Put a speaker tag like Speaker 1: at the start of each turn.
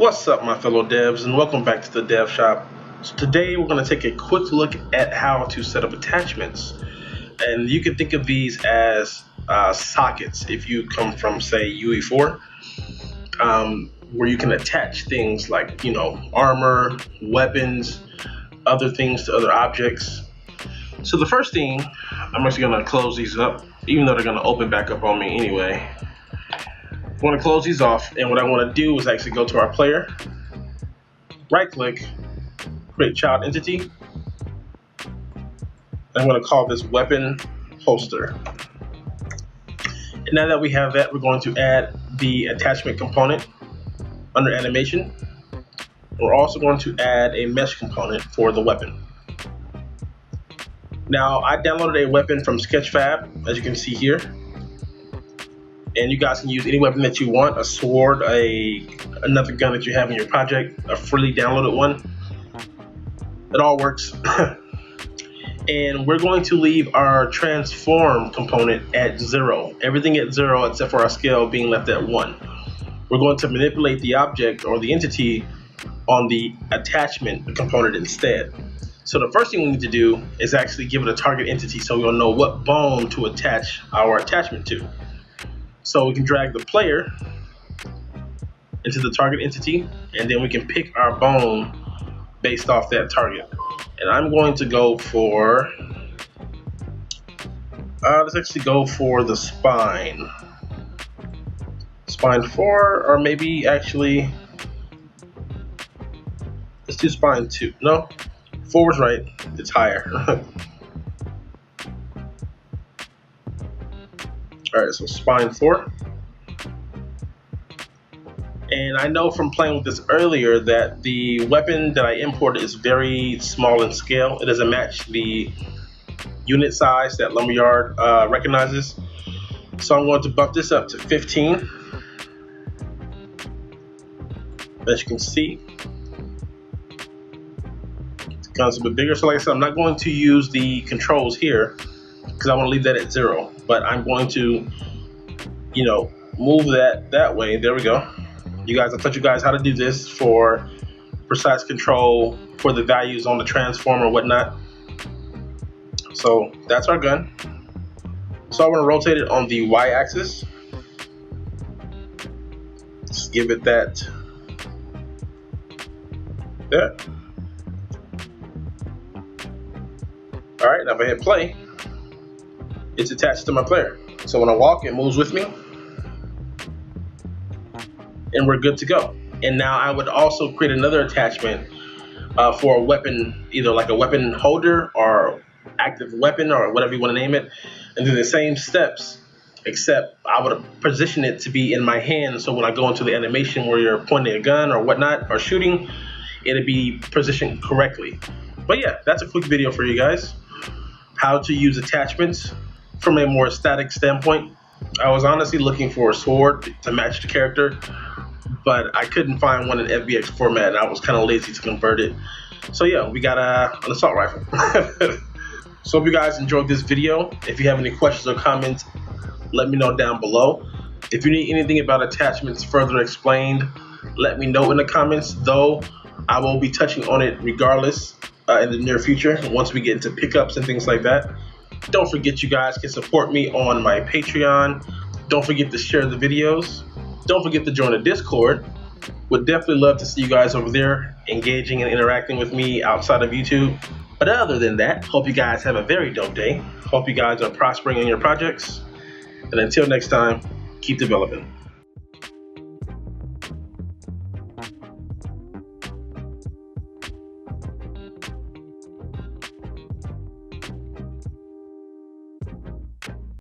Speaker 1: What's up, my fellow devs, and welcome back to the Dev Shop. So today we're going to take a quick look at how to set up attachments, and you can think of these as sockets if you come from, say, UE4, where you can attach things like, armor, weapons, other things to other objects. So the first thing, I'm actually going to close these up, even though they're going to open back up on me anyway. I want to close these off, and what I want to do is actually go to our player, right click, create child entity. I'm going to call this weapon holster. And now that we have that, we're going to add the attachment component under animation. We're also going to add a mesh component for the weapon. Now, I downloaded a weapon from Sketchfab, as you can see here. And you guys can use any weapon that you want, a sword, another gun that you have in your project, a freely downloaded one. It all works. And we're going to leave our transform component at 0. Everything at 0 except for our scale being left at 1. We're going to manipulate the object or the entity on the attachment component instead. So the first thing we need to do is actually give it a target entity so we'll know what bone to attach our attachment to. So we can drag the player into the target entity, and then we can pick our bone based off that target. And I'm going to go for, let's actually go for the spine. Spine 4, or maybe actually, let's do spine 2. No, 4 is right, it's higher. Alright, so spine 4. And I know from playing with this earlier that the weapon that I imported is very small in scale. It doesn't match the unit size that Lumberyard recognizes. So I'm going to bump this up to 15. As you can see, it's a bit bigger. So like I said, I'm not going to use the controls here because I want to leave that at 0. But I'm going to, move that way. There we go. I taught you guys how to do this for precise control for the values on the transform or whatnot. So that's our gun. So I want to rotate it on the y-axis. Just give it that. There. All right, now if I hit play, it's attached to my player. So when I walk, it moves with me. And we're good to go. And now I would also create another attachment for a weapon, either like a weapon holder or active weapon or whatever you want to name it, and do the same steps, except I would position it to be in my hand, so when I go into the animation where you're pointing a gun or whatnot or shooting, it'll be positioned correctly. But yeah, that's a quick video for you guys. How to use attachments from a more static standpoint. I was honestly looking for a sword to match the character, but I couldn't find one in FBX format, and I was kind of lazy to convert it. So yeah, we got an assault rifle. So hope you guys enjoyed this video. If you have any questions or comments, let me know down below. If you need anything about attachments further explained, let me know in the comments, though I will be touching on it regardless in the near future once we get into pickups and things like that. Don't forget, you guys can support me on my Patreon. Don't forget to share the videos. Don't forget to join the Discord. Would definitely love to see you guys over there engaging and interacting with me outside of YouTube. But other than that, hope you guys have a very dope day. Hope you guys are prospering in your projects. And until next time, keep developing.